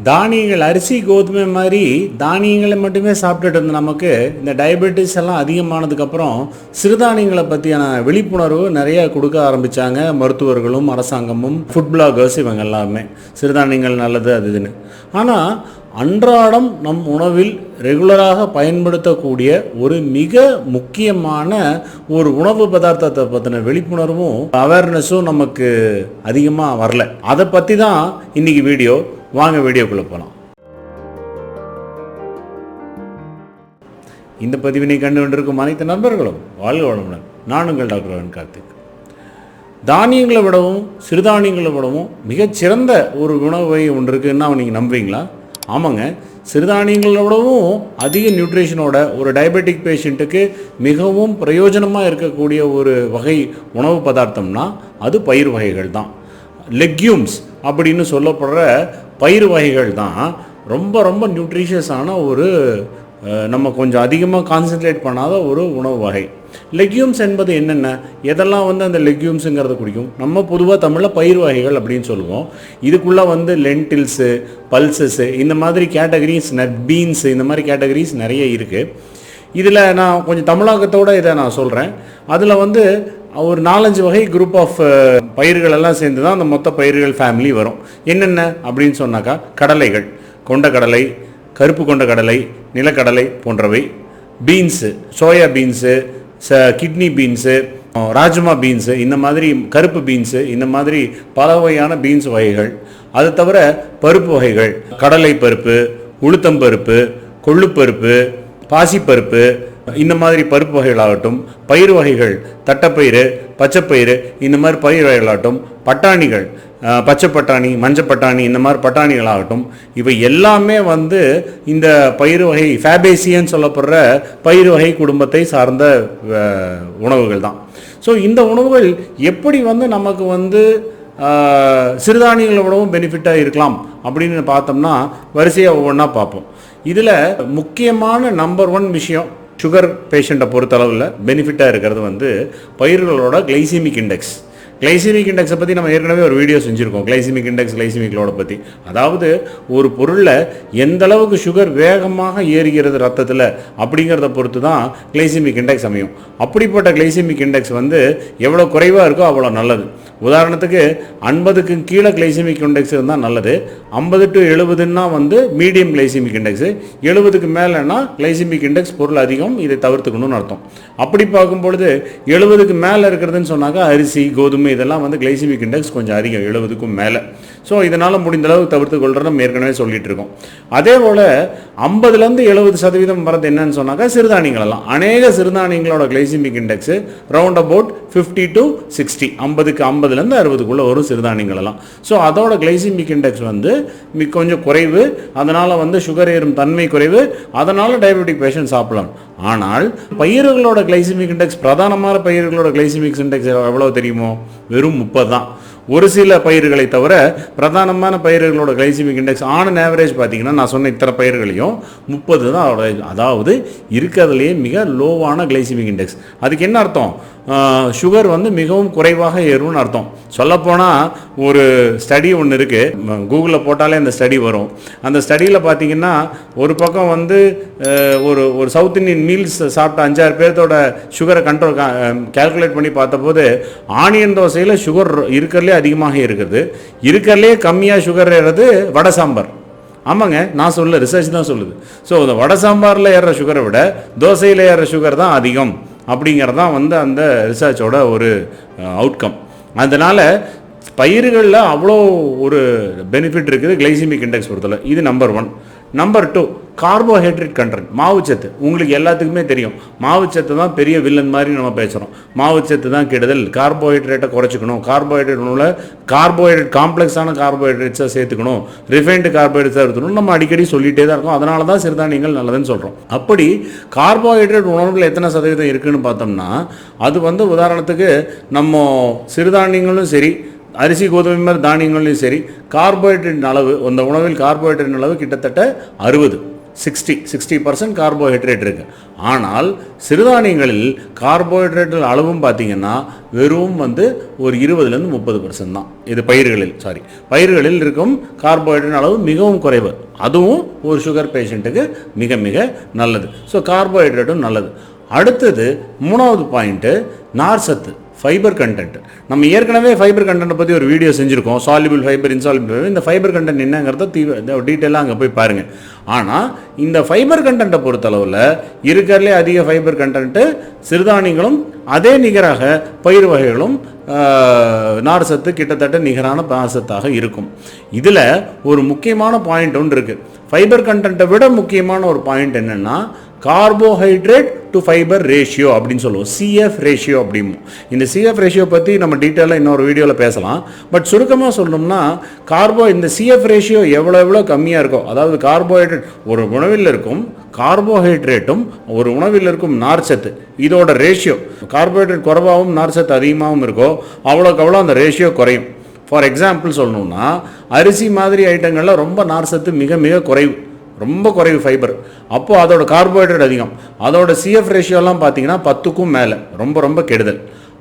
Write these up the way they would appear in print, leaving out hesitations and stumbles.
தானியங்கள் அரிசி கோதுமை மாதிரி தானியங்களை மட்டுமே சாப்பிட்டுட்டு இருந்த நமக்கு இந்த டயபெட்டிஸ் எல்லாம் அதிகமானதுக்கப்புறம் சிறுதானியங்களை பற்றியான விழிப்புணர்வு நிறையா கொடுக்க ஆரம்பித்தாங்க மருத்துவர்களும் அரசாங்கமும் ஃபுட் பிளாகர்ஸ் இவங்க எல்லாருமே. சிறுதானியங்கள் நல்லது அது இதுன்னு. ஆனால் அன்றாடம் நம் உணவில் ரெகுலராக பயன்படுத்தக்கூடிய ஒரு மிக முக்கியமான ஒரு உணவு பதார்த்தத்தை பற்றின விழிப்புணர்வும் அவேர்னஸும் நமக்கு அதிகமாக வரல. அதை பற்றி தான் இன்றைக்கி வீடியோ. வாங்க வீடியோக்குள்ளே போகலாம். இந்த பதிவினை கண்டு கொண்டிருக்கும் அனைத்து நண்பர்களும் வாழ்க வளமுடன். நான் உங்கள் டாக்டர் அருண்கார்த்திக். தானியங்களை விடவும் சிறுதானியங்களை விடவும் மிகச்சிறந்த ஒரு உணவு வகை ஒன்று இருக்குன்னா நீங்கள் நம்புவீங்களா? ஆமாங்க, சிறுதானியங்களை விடவும் அதிக நியூட்ரிஷனோட ஒரு டயபெட்டிக் பேஷண்ட்டுக்கு மிகவும் பிரயோஜனமாக இருக்கக்கூடிய ஒரு வகை உணவு பதார்த்தம்னா அது பயிர் வகைகள் தான். லெக்யூம்ஸ் அப்படின்னு சொல்லப்படுற பயிர் வகைகள் தான் ரொம்ப ரொம்ப நியூட்ரிஷியஸான ஒரு நம்ம கொஞ்சம் அதிகமாக கான்சன்ட்ரேட் பண்ணாத ஒரு உணவு வகை. லெக்யூம்ஸ் என்பது என்னென்ன, எதெல்லாம் அந்த லெக்யூம்ஸுங்கிறத குடிக்கும்? நம்ம பொதுவாக தமிழில் பயிர் வகைகள் அப்படின்னு சொல்லுவோம். இதுக்குள்ளே லென்டில்ஸு, பல்சஸ்ஸு, இந்த மாதிரி கேட்டகரிஸ், பீன்ஸு, இந்த மாதிரி கேட்டகரிஸ் நிறைய இருக்குது. இதில் நான் கொஞ்சம் தமிழாக்கத்தோடு இதை நான் சொல்கிறேன். அதில் ஒரு 4-5 வகை குரூப் ஆஃப் பயிர்கள் எல்லாம் சேர்ந்து தான் அந்த மொத்த பயிர்கள் ஃபேமிலி வரும். என்னென்ன அப்படின்னு சொன்னாக்கா, கடலைகள், கொண்டக்கடலை, கருப்பு கொண்டக்கடலை, நிலக்கடலை போன்றவை, beans, soya beans, kidney beans, rajma beans, இந்த மாதிரி கருப்பு பீன்ஸு, இந்த மாதிரி பல வகையான பீன்ஸ் வகைகள். அது தவிர பருப்பு வகைகள், கடலை பருப்பு, உளுத்தம்பருப்பு, கொள்ளுப்பருப்பு, பாசிப்பருப்பு, இந்த மாதிரி பருப்பு வகைகளாகட்டும், பயிர் வகைகள், தட்டைப்பயிறு, பச்சைப்பயிறு, இந்த மாதிரி பயிர் வகைகளாகட்டும், பட்டாணிகள், பச்சை பட்டாணி, மஞ்சள் பட்டாணி, இந்த மாதிரி பட்டாணிகளாகட்டும், இவை எல்லாமே இந்த பயிர் வகை ஃபேபேசியன்னு சொல்லப்படுற பயிர் வகை குடும்பத்தை சார்ந்த உணவுகள் தான். ஸோ இந்த உணவுகள் எப்படி நமக்கு சிறுதானியங்களை விடவும் பெனிஃபிட்டாக இருக்கலாம் அப்படின்னு பார்த்தோம்னா வரிசையாக ஒவ்வொன்றா பார்ப்போம். இதில் முக்கியமான நம்பர் 1 விஷயம், சுகர் பேஷண்ட்டை பொறுத்தளவில் பெனிஃபிட்டாக இருக்கிறது பயிர்களோட கிளைசிமிக் இண்டெக்ஸ். கிளைசிமிக் இண்டெக்ஸை பற்றி நம்ம ஏற்கனவே ஒரு வீடியோ செஞ்சுருக்கோம். கிளைசிமிக் இண்டெக்ஸ், கிளைசிமிக் லோடை பற்றி. அதாவது ஒரு பொருளில் எந்த அளவுக்கு சுகர் வேகமாக ஏறுகிறது ரத்தத்தில் அப்படிங்கிறத பொறுத்து தான் கிளைசிமிக் இண்டெக்ஸ் அமையும். அப்படிப்பட்ட கிளைசிமிக் இண்டெக்ஸ் எவ்வளோ குறைவாக இருக்கோ அவ்வளோ நல்லது. உதாரணத்துக்கு 50க்கு கீழே கிளைசிமிக் இண்டெக்ஸ் இருந்தால் நல்லது. 50 to 70ன்னா மீடியம் கிளைசிமிக் இண்டெக்ஸு. 70க்கு மேலேனா கிளைசிமிக் இண்டெக்ஸ் பொருள் அதிகம், இதை தவிர்த்துக்கணும்னு அர்த்தம். அப்படி பார்க்கும்பொழுது 70க்கு மேலே இருக்கிறதுன்னு சொன்னாக்கா அரிசி, கோதுமை, இதெல்லாம் கிளைசிமிக் இண்டெக்ஸ் கொஞ்சம் அதிகம், 70க்கும் மேலே. ஸோ இதனால் முடிந்தளவு தவிர்த்து கொள்கிறத நம்ம ஏற்கனவே சொல்லிட்டு இருக்கோம். அதே போல் 50லேருந்து 70% வரது என்னன்னு சொன்னாக்கா சிறுதானியங்கள் எல்லாம். அநேக சிறுதானியங்களோட glycemic index round about 50 to 60, 50க்கு 50லேருந்து 60க்குள்ளே வரும் சிறுதானியங்கள் எல்லாம். ஸோ அதோட கிளைசிமிக் இண்டெக்ஸ் கொஞ்சம் குறைவு. அதனால் சுகர் ஏறும் தன்மை குறைவு. அதனால் டயபெட்டிக் பேஷண்ட் சாப்பிடலாம். ஆனால் பயிர்களோட கிளைசிமிக் இண்டெக்ஸ், பிரதானமான பயிர்களோட கிளைசிமிக் இண்டெக்ஸ் எவ்வளோ தெரியுமோ? வெறும் 30 தான். ஒரு சில பயிர்களை தவிர பிரதானமான பயிர்களோட கிளைசிமிக் இண்டெக்ஸ் ஆன் ஆவரேஜ் பார்த்தீங்கன்னா, நான் சொன்ன இத்தனை பயிர்களையும் 30 தான் அதோட. அதாவது இருக்கிறதுலேயே மிக லோவான கிளைசிமிக் இண்டெக்ஸ். அதுக்கு என்ன அர்த்தம்? சுகர் மிகவும் குறைவாக ஏறும்னு அர்த்தம். சொல்லப்போனால் ஒரு ஸ்டடி ஒன்று இருக்குது, கூகுளில் போட்டாலே அந்த ஸ்டடி வரும். அந்த ஸ்டடியில் பார்த்தீங்கன்னா ஒரு பக்கம் ஒரு சவுத் இந்தியன் மீல்ஸ் சாப்பிட்ட 5-6 பேர்த்தோட சுகரை கேல்குலேட் பண்ணி பார்த்தபோது ஆனியன் தோசையில் சுகர் இருக்கிறதுலே அதிகமாக இருக்குது. இருக்கிறதுலே கம்மியாக சுகர் ஏறது வடை சாம்பார். ஆமாங்க, நான் சொல்ல ரிசர்ச் தான் சொல்லுது. ஸோ இந்த வடை சாம்பாரில் ஏறுற சுகரை விட தோசையில் ஏறுற சுகர் தான் அதிகம் அப்படிங்கிறது தான் அந்த ரிசர்ச்சோட ஒரு அவுட்கம். அதனால் பயிர்களில் அவ்வளோ ஒரு பெனிஃபிட் இருக்குது கிளைசிமிக் இண்டெக்ஸ் பொறுத்தல. இது நம்பர் 1. நம்பர் 2, கார்போஹைட்ரேட் கண்டென்ட், மாவுச்சத்து. உங்களுக்கு எல்லாத்துக்குமே தெரியும், மாவுச்சத்து தான் பெரிய வில்லன் மாதிரி நம்ம பேசுகிறோம். மாவுச்சத்து தான் கெடுதல், கார்போஹைட்ரேட்டை குறைச்சிக்கணும், கார்போஹைட்ரேட் உணவில் கார்போஹைட்ரேட் காம்ப்ளெக்ஸான கார்போஹைட்ரேட்ஸை சேர்த்துக்கணும், ரிஃபைன்டு கார்போஹைட்ரேட்ஸை எடுத்துக்கணும் நம்ம அடிக்கடி சொல்லிகிட்டே தான் இருக்கோம். அதனால தான் சிறுதானியங்கள் நல்லதுன்னு சொல்கிறோம். அப்படி கார்போஹைட்ரேட் உணவுகள் எத்தனை சதவீதம் இருக்குதுன்னு பார்த்தோம்னா, அது உதாரணத்துக்கு நம்ம சிறுதானியங்களும் சரி, அரிசி கோதுமை மாதிரி தானியங்கள்லையும் சரி, கார்போஹைட்ரேட் அளவு, அந்த உணவில் கார்போஹைட்ரேட் அளவு கிட்டத்தட்ட 60. 60% கார்போஹைட்ரேட் இருக்குது. ஆனால் சிறுதானியங்களில் கார்போஹைட்ரேட் அளவும் பார்த்திங்கன்னா வெறும் வந்து ஒரு 20லேருந்து 30% தான். இது பயிர்களில் இருக்கும் கார்போஹைட்ரேட் அளவு மிகவும் குறைவு. அதுவும் ஒரு சுகர் பேஷண்ட்டுக்கு மிக மிக நல்லது. ஸோ கார்போஹைட்ரேட்டும் நல்லது. அடுத்தது 3வது பாயிண்ட்டு நார் சத்து, ஃபைபர் கண்டென்ட். நம்ம ஏற்கனவே ஃபைபர் கண்டென்ட்டை பற்றி ஒரு வீடியோ செஞ்சுருக்கோம், சால்யூபிள் ஃபைபர், இன்சால்யூபிள் ஃபைபர். இந்த ஃபைபர் கண்டென்ட் என்னங்கிறத டீட்டெயிலாக அங்கே போய் பாருங்கள். ஆனால் இந்த ஃபைபர் கண்டென்ட்டை பொறுத்தளவில் இருக்கிறதுலே அதிக ஃபைபர் கண்டென்ட்டு சிறுதானியங்களும் அதே நிகராக பயிர் வகைகளும் நார் சத்து கிட்டத்தட்ட நிகரான நார் சத்தாக இருக்கும். இதில் ஒரு முக்கியமான பாயிண்ட் ஒன்று இருக்குது. ஃபைபர் கண்டென்ட்டை விட முக்கியமான ஒரு பாயிண்ட் என்னென்னா கார்போஹைட்ரேட் டு ஃபைபர் ரேஷியோ அப்படின்னு சொல்லுவோம், சிஎஃப் ரேஷியோ அப்படிம்போம். இந்த சிஎஃப் ரேஷியோ பற்றி நம்ம டீட்டெயிலாக இன்னொரு வீடியோவில் பேசலாம். பட் சுருக்கமாக சொல்லணும்னா இந்த சிஎஃப் ரேஷியோ எவ்வளோ கம்மியாக இருக்கோ, அதாவது கார்போஹைட்ரேட் ஒரு உணவில் இருக்கும் கார்போஹைட்ரேட்டும் ஒரு உணவில் இருக்கும் நார்ச்சத்து, இதோட ரேஷியோ கார்போஹைட்ரேட் குறைவாகவும் நார்ச்சத்து அதிகமாகவும் இருக்கோ அவ்வளோக்கு அவ்வளோ அந்த ரேஷியோ குறையும். ஃபார் எக்ஸாம்பிள் சொல்லணும்னா அரிசி மாதிரி ஐட்டங்களில் ரொம்ப நார்ச்சத்து மிக மிக குறைவு, ரொம்ப குறைவு ஃபைபர். அப்போது அதோட கார்போஹைட்ரேட் அதிகம். அதோட சிஎஃப் ரேஷியோலாம் பார்த்தீங்கன்னா 10க்கும் மேலே, ரொம்ப ரொம்ப கெடுதல்.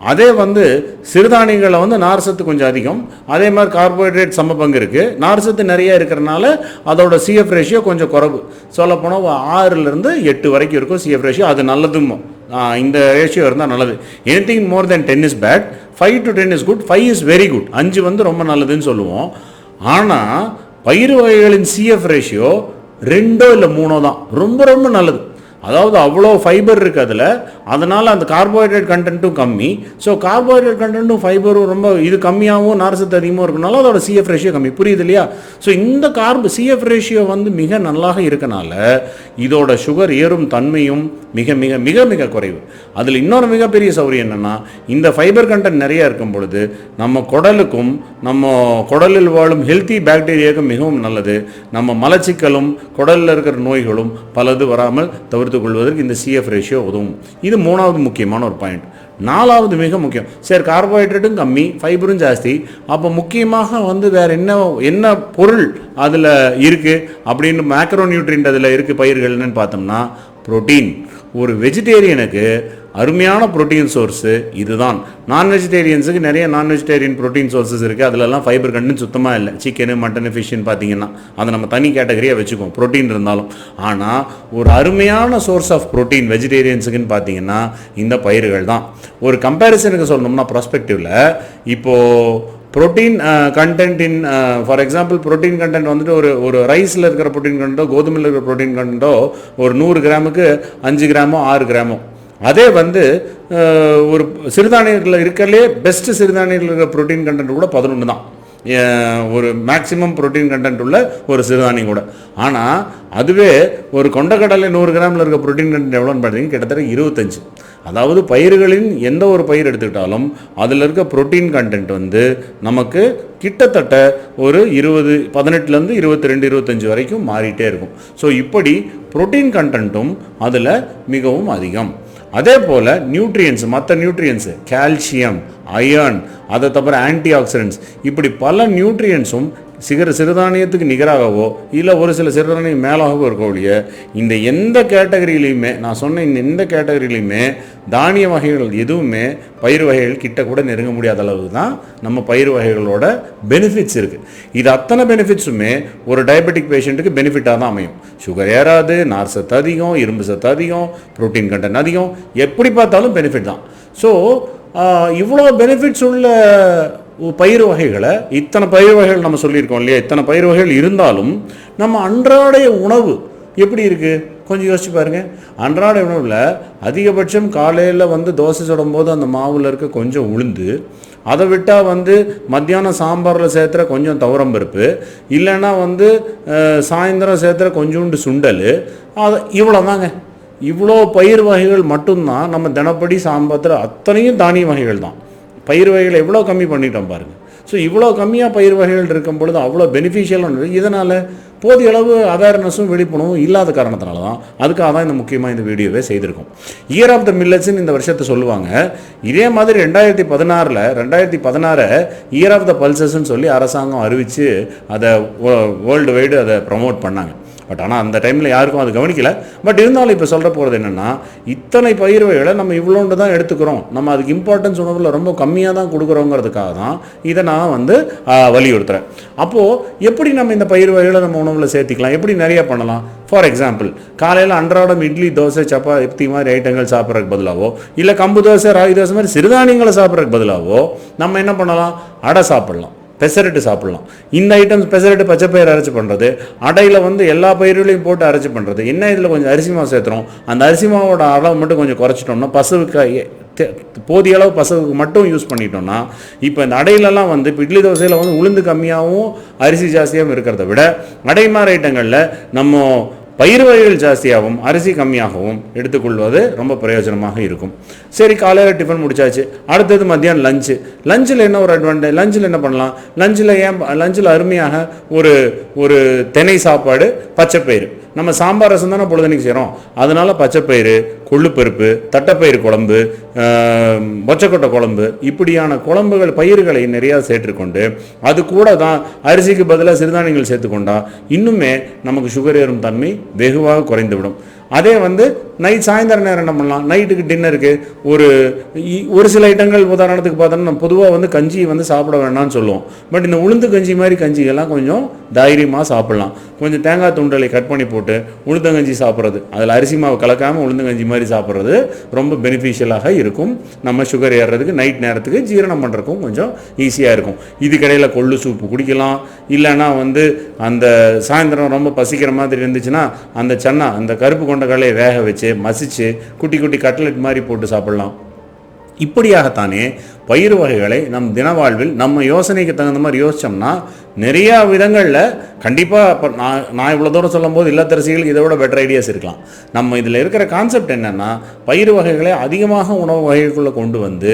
அதே வந்து சிறுதானியங்களில் வந்து நார்சத்து கொஞ்சம் அதிகம், அதே மாதிரி கார்போஹைட்ரேட் சம பங்கு இருக்குது. நார்சத்து நிறைய இருக்கிறனால அதோட சிஎஃப் ரேஷியோ கொஞ்சம் குறைவு. சொல்லப்போனால் 6லேருந்து 8 வரைக்கும் இருக்கும் சிஎஃப் ரேஷியோ. அது நல்லதும், இந்த ரேஷியோ இருந்தால் நல்லது. Anything more than 10 is bad, 5 to 10 is good, 5 is very good. 5 வந்து ரொம்ப நல்லதுன்னு சொல்லுவோம். ஆனால் பயிர் வகைகளின் சிஎஃப் ரேஷியோ 2 இல்லை 3 தான் ரொம்ப ரொம்ப நல்லது. அதாவது அவ்வளோ ஃபைபர் இருக்குது அதில், அதனால் அந்த கார்போஹைட்ரேட் கண்டென்ட்டும் கம்மி. ஸோ கார்போஹைட்ரேட் கண்டென்ட்டும் ஃபைபரும் ரொம்ப இது கம்மியாகவும் நார்சத்து அதிகமாக இருக்கனால அதோட சிஎஃப் ரேஷியோ கம்மி, புரியுது இல்லையா? ஸோ இந்த சிஎஃப் ரேஷியோ வந்து மிக நல்லாக இருக்கனால இதோட சுகர் ஏறும் தன்மையும் மிக மிக மிக மிக குறைவு. அதில் இன்னொரு மிகப்பெரிய சௌரியம் என்னென்னா, இந்த ஃபைபர் கண்டென்ட் நிறைய இருக்கும் பொழுது நம்ம குடலுக்கும் நம்ம குடலில் வாழும் ஹெல்த்தி பாக்டீரியாவுக்கும் மிகவும் நல்லது. நம்ம மலச்சிக்கலும் குடலில் இருக்கிற நோய்களும் பலது வராமல் தவிர்த்து கொள்வதற்கு இந்த சிஎஃப் ரேஷியோ உதவும். இது 3வது முக்கியமான ஒரு பாயிண்ட். 4வது மிக முக்கியம். சரி, கார்போஹைட்ரேட்டும் கம்மி, ஃபைபரும் ஜாஸ்தி. அப்போ முக்கியமாக வந்து வேறு என்ன பொருள் அதில் இருக்குது அப்படின்னு, மேக்ரோ நியூட்ரியன்ட் அதில் இருக்குது பயிர்கள்னு பார்த்தோம்னா புரோட்டீன். ஒரு வெஜிடேரியனுக்கு அருமையான புரோட்டீன் சோர்ஸு இதுதான். நான் வெஜிடேரியன்ஸுக்கு நிறைய நான் வெஜிடேரியன் புரோட்டீன் சோர்ஸஸ் இருக்குது, அதிலெல்லாம் ஃபைபர் கண்டென்ட் சுத்தமாக இல்லை. சிக்கனு, மட்டனு, ஃபிஷ்ஷுன்னு பார்த்தீங்கன்னா அதை நம்ம தனி கேட்டகரியாக வச்சுக்குவோம் புரோட்டீன் இருந்தாலும். ஆனால் ஒரு அருமையான சோர்ஸ் ஆஃப் புரோட்டீன் வெஜிடேரியன்ஸுக்குன்னு பார்த்தீங்கன்னா இந்த பயிர்கள் தான். ஒரு கம்பேரிசனுக்கு சொல்லணும்னா ப்ராஸ்பெக்டிவில் இப்போது protein content in for example protein content வந்துட்டு ஒரு ரைஸில் இருக்கிற ப்ரோட்டீன் கண்டென்ட்டோ கோதுமையில் இருக்கிற ப்ரோட்டீன் கண்டென்ட்டோ ஒரு 100 கிராமுக்கு 5 கிராமோ 6 கிராமோ. அதே வந்து ஒரு சிறுதானியத்தில் இருக்கிறதுலே பெஸ்ட்டு சிறுதானியத்தில் இருக்கிற ப்ரோட்டீன் கண்டென்ட் கூட 11 தான், ஒரு மேக்ஸிமம் ப்ரோட்டீன் கண்டென்ட் உள்ள ஒரு சிறுதானியம் கூட. ஆனால் அதுவே ஒரு கொண்டக்கடலை 100 கிராமில் இருக்க ப்ரோட்டீன் கண்டென்ட் எவ்வளோன்னு பார்த்தீங்கன்னா கிட்டத்தட்ட 25. அதாவது பயிர்களின் எந்த ஒரு பயிர் எடுத்துக்கிட்டாலும் அதில் இருக்க ப்ரோட்டீன் கண்டென்ட் வந்து நமக்கு கிட்டத்தட்ட ஒரு 18லேருந்து 22, 25 வரைக்கும் மாறிட்டே இருக்கும். ஸோ இப்படி ப்ரோட்டீன் கண்டென்ட்டும் அதில் மிகவும் அதிகம். அதே போல் நியூட்ரியன்ஸ், மற்ற நியூட்ரியன்ஸு கால்சியம், அயர்ன், அதை தவிர ஆன்டி ஆக்சிடென்ட்ஸ், இப்படி பல நியூட்ரியன்ஸும் சிறுதானியத்துக்கு நிகராகவோ இல்லை ஒரு சில சிறுதானியம் மேலாகவோ இருக்கக்கூடிய இந்த எந்த கேட்டகரியிலையுமே, நான் சொன்ன இந்த எந்த கேட்டகரியிலையுமே தானிய வகைகள் எதுவுமே பயிர் வகைகள் கிட்ட கூட நெருங்க முடியாத அளவுக்கு தான் நம்ம பயிர் வகைகளோட பெனிஃபிட்ஸ் இருக்குது. இது அத்தனை பெனிஃபிட்ஸுமே ஒரு டயபெட்டிக் பேஷண்ட்டுக்கு பெனிஃபிட்டாக தான் அமையும். சுகர் ஏறாது, நார் சத்து அதிகம், இரும்பு சத்து அதிகம், ப்ரோட்டீன் கண்டென்ட் அதிகம், எப்படி பார்த்தாலும் பெனிஃபிட் தான். ஸோ இவ்வளோ பெனிஃபிட்ஸ் உள்ள பயிர் வகைகளை, இத்தனை பயிர் வகைகள் நம்ம சொல்லியிருக்கோம் இல்லையா, இத்தனை பயிர் வகைகள் இருந்தாலும் நம்ம அன்றாடைய உணவு எப்படி இருக்குது கொஞ்சம் யோசிச்சு பாருங்கள். அன்றாட உணவில் அதிகபட்சம் காலையில் வந்து தோசை சுடும்போது அந்த மாவில் இருக்க கொஞ்சம் உளுந்து, அதை விட்டால் வந்து மத்தியானம் சாம்பாரில் சேர்த்துற கொஞ்சம் துவரம்பருப்பு, இல்லைன்னா வந்து சாயந்தரம் சேர்த்துற கொஞ்சோண்டு சுண்டல், அதை இவ்வளோ தாங்க. இவ்வளோ பயிர் வகைகள் மட்டும்தான் நம்ம தினப்படி சாம்பாத்தில், அத்தனையும் தானிய வகைகள் தான். பயிர் வகைகளை எவ்வளோ கம்மி பண்ணிட்டோம் பாருங்கள். ஸோ இவ்வளோ கம்மியாக பயிர் வகைகள் இருக்கும் பொழுது அவ்வளோ பெனிஃபிஷியலாக, இதனால் போதிய அளவு அவேர்னஸும் விழிப்புணர்வும் இல்லாத காரணத்தினால தான், அதுக்காக தான் இந்த முக்கியமாக இந்த வீடியோவே செய்திருக்கோம். இயர் ஆஃப் த மில்லட்ஸ்ன்னு இந்த வருஷத்தை சொல்லுவாங்க. இதே மாதிரி 2016 இயர் ஆஃப் த பல்சஸ்ன்னு சொல்லி அரசாங்கம் அறிவித்து அதை வேர்ல்டு வைடு அதை ப்ரமோட் பண்ணாங்க. பட் ஆனால் அந்த டைமில் யாருக்கும் அது கவனிக்கல. பட் இருந்தாலும் இப்போ சொல்கிற போகிறது என்னென்னா, இத்தனை பயிர் வகைகளை நம்ம இவ்வளோண்டு தான் எடுத்துக்கிறோம், நம்ம அதுக்கு இம்பார்ட்டன்ஸ் உணவில் ரொம்ப கம்மியாக தான் கொடுக்குறோங்கிறதுக்காக தான் இதை நான் வலியுறுத்துகிறேன். அப்போது எப்படி நம்ம இந்த பயிர் வகைகளை நம்ம உணவில் சேர்த்திக்கலாம், எப்படி நிறைய பண்ணலாம்? ஃபார் எக்ஸாம்பிள், காலையில் அன்றாடம் இட்லி, தோசை, சப்பாத்தி மாதிரி ஐட்டங்கள் சாப்பிட்றதுக்கு பதிலாகவோ, இல்லை கம்பு தோசை, ராகி தோசை மாதிரி சிறுதானியங்களை சாப்பிட்றதுக்கு பதிலாகவோ நம்ம என்ன பண்ணலாம்? அடை சாப்பிட்லாம், பெசரட்டு சாப்பிட்லாம். இந்த ஐட்டம்ஸ் பெசரட்டு பச்சை பயிர் அரைச்சி பண்ணுறது, அடையில் எல்லா பயிர்களையும் போட்டு அரைச்சி பண்ணுறது. என்ன இதில் கொஞ்சம் அரிசி மாவு சேர்த்துறோம், அந்த அரிசி மாவோட அளவு மட்டும் கொஞ்சம் குறைச்சிட்டோம்னா, பசுவுக்கு போதிய அளவு பசுவுக்கு மட்டும் யூஸ் பண்ணிட்டோம்னா, இப்போ இந்த அடையிலலாம் இப்போ இட்லி தோசையில் உளுந்து கம்மியாகவும் அரிசி ஜாஸ்தியாகவும் இருக்கிறத விட அடை மாதிரி ஐட்டங்களில் நம்ம பயிர் வகைகள் ஜாஸ்தியாகவும் அரிசி கம்மியாகவும் எடுத்துக்கொள்வது ரொம்ப பிரயோஜனமாக இருக்கும். சரி, காலையில் டிஃபன் முடிச்சாச்சு. அடுத்தது மத்தியானம் லஞ்சில் என்ன ஒரு அட்வான்டேஜ்? லஞ்சில் என்ன பண்ணலாம்? லஞ்சில் அருமையாக ஒரு திணை சாப்பாடு, பச்சைப்பயிறு. நம்ம சாம்பார் ரசம் தானே பொழுதுனைக்கு செய்கிறோம், அதனால பச்சைப்பயிறு, கொள்ளுப்பருப்பு, தட்டைப்பயிறு குழம்பு, மொச்சக்கொட்டை குழம்பு, இப்படியான குழம்புகள் பயிர்களை நிறையா சேர்த்துக்கொண்டு அது கூட தான் அரிசிக்கு பதிலாக சிறுதானியங்கள் சேர்த்துக்கொண்டா இன்னுமே நமக்கு சுகர் ஏறும் தன்மை வெகுவாக குறைந்துவிடும். அதே நைட் சாயந்தர நேரம் என்ன பண்ணலாம்? நைட்டுக்கு டின்னருக்கு ஒரு சில ஐட்டங்கள் உதாரணத்துக்கு பார்த்தோம்னா நம்ம பொதுவாக கஞ்சி சாப்பிட வேண்டாம்னு சொல்லுவோம். பட் இந்த உளுந்து கஞ்சி மாதிரி கஞ்சிகள்லாம் கொஞ்சம் தைரியமாக சாப்பிட்லாம். கொஞ்சம் தேங்காய் துண்டலை கட் பண்ணி போட்டு உளுந்தங்கஞ்சி சாப்பிட்றது, அதில் அரிசி மாவு கலக்காமல் உளுந்தங்கஞ்சி மாதிரி சாப்பிட்றது ரொம்ப பெனிஃபிஷியலாக இருக்கும். நம்ம சுகர் ஏறுறதுக்கு, நைட் நேரத்துக்கு ஜீரணம் பண்ணுறதுக்கும் கொஞ்சம் ஈஸியாக இருக்கும். இதுக்கிடையில் கொள்ளு சூப்பு குடிக்கலாம். இல்லைன்னா அந்த சாயந்தரம் ரொம்ப பசிக்கிற மாதிரி இருந்துச்சுன்னா அந்த கருப்பு கொண்ட கடலையை வேக வச்சு மசிச்சு குட்டி குட்டி கட்லெட் மாதிரி போட்டு சாப்பிடலாம். இப்படியாகத்தானே பயிர் வகைகளை நம் தினவாழ்வில் நம்ம யோசனைக்கு தகுந்த மாதிரி யோசித்தோம்னா நிறையா விதங்களில் கண்டிப்பாக இப்போ நான் இவ்வளோ தூரம் சொல்லும்போது இல்லத்தரசிகளுக்கு இதை விட பெட்டர் ஐடியாஸ் இருக்கலாம். நம்ம இதில் இருக்கிற கான்செப்ட் என்னென்னா, பயிர் வகைகளை அதிகமாக உணவு வகைக்குள்ளே கொண்டு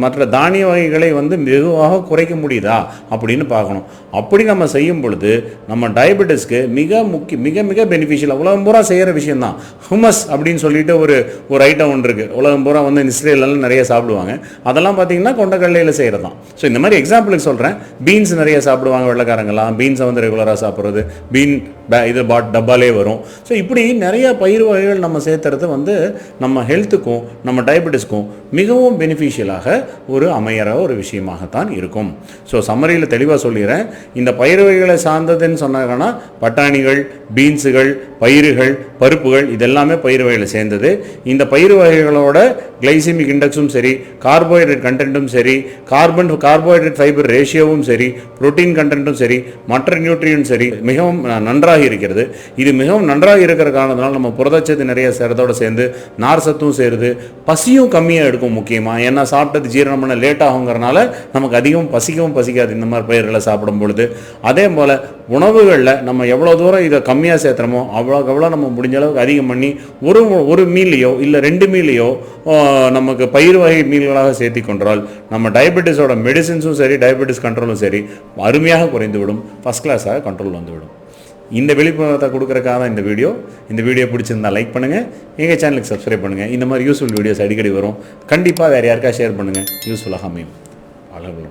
மற்ற தானிய வகைகளை வெகுவாக குறைக்க முடியுதா அப்படின்னு பார்க்கணும். அப்படி நம்ம செய்யும் பொழுது நம்ம டயபெட்டிஸ்க்கு மிக மிக பெனிஃபிஷியல். உலகம் பூரா செய்கிற விஷயந்தான். ஹுமஸ் அப்படின்னு சொல்லிட்டு ஒரு ஐட்டம் ஒன்று இருக்குது. உலகம் பூரா இஸ்ரேலெல்லாம் நிறைய சாப்பிடுவாங்க. அதெல்லாம் பார்த்தீங்கன்னா கொண்டக்கடலையில் செய்கிறது தான். ஸோ இந்த மாதிரி எக்ஸாம்பிளுக்கு சொல்கிறேன். பீன்ஸ் நிறைய சாப்பிடுவாங்க வெள்ளைக்காரங்களாம். பீன்ஸை ரெகுலராக சாப்பிட்றது, டப்பாலே வரும். ஸோ இப்படி நிறைய பயிர் வகைகள் நம்ம சேர்த்துறது நம்ம ஹெல்த்துக்கும் நம்ம டயபெட்டிஸ்க்கும் மிகவும் பெனிஃபிஷியலாக அமையிற ஒரு விஷயமாகத்தான் இருக்கும். ஸோ சம்மரியில் தெளிவாக சொல்லிடுறேன். இந்த பயிர் வகைகளை சார்ந்ததுன்னு சொன்னாங்கன்னா பட்டாணிகள், பீன்ஸுகள், பயிர்கள், பருப்புகள் இதெல்லாமே பயிர் வகைகளை சேர்ந்தது. இந்த பயிர் வகைகளோட கிளைசிமிக் இண்டெக்ஸும் சரி, கார்போஹைட்ரேட் கண்டென்ட்டும் சரி, கார்போஹைட்ரேட் ஃபைபர் ரேஷியோவும் சரி, புரோட்டீன் கண்டென்ட்டும் சரி, மற்ற நியூட்ரியன்ட் சரி மிகவும் நன்றாக இருக்கிறது. இது மிகவும் நன்றாக இருக்கிற காரணத்தினால நம்ம புரதச்சத்து நிறைய சேரத்தோடு சேர்ந்து நார் சத்தும் சேருது. பசியும் கம்மியாக எடுக்கும் முக்கியமாக. ஏன்னா சாப்பிட்டது ஜீரணம் பண்ண லேட் ஆகுங்கிறனால நமக்கு அதிகம் பசிக்காது இந்த மாதிரி பயிர்களை சாப்பிடும் பொழுது. அதே போல் உணவுகளில் நம்ம எவ்வளோ தூரம் இதை கம்மியாக சேர்த்துறோமோ அவ்வளோக்கு எவ்வளோ நம்ம முடிஞ்ச அளவுக்கு அதிகம் பண்ணி ஒரு மீலையோ இல்லை 2 மீலையோ நமக்கு பயிர் வகை மீல்களாக சேர்த்தி கொண்டால் நம்ம டயபெட்டிஸோட மெடிசின்ஸும் சரி, டயபெட்டிஸ் கண்ட்ரோலும் சரி அருமையாக குறைந்துவிடும். ஃபஸ்ட் கிளாஸாக கண்ட்ரோல் வந்துவிடும். இந்த விழிப்புணர்வை கொடுக்குறக்காக தான் இந்த வீடியோ பிடிச்சிருந்தால் லைக் பண்ணுங்கள், எங்கள் சேனலுக்கு சப்ஸ்கிரைப் பண்ணுங்கள். இந்த மாதிரி யூஸ்ஃபுல் வீடியோஸ் அடிக்கடி வரும். கண்டிப்பாக வேறு யாருக்கா ஷேர் பண்ணுங்கள், யூஸ்ஃபுல்லாக அமையும். அழகு.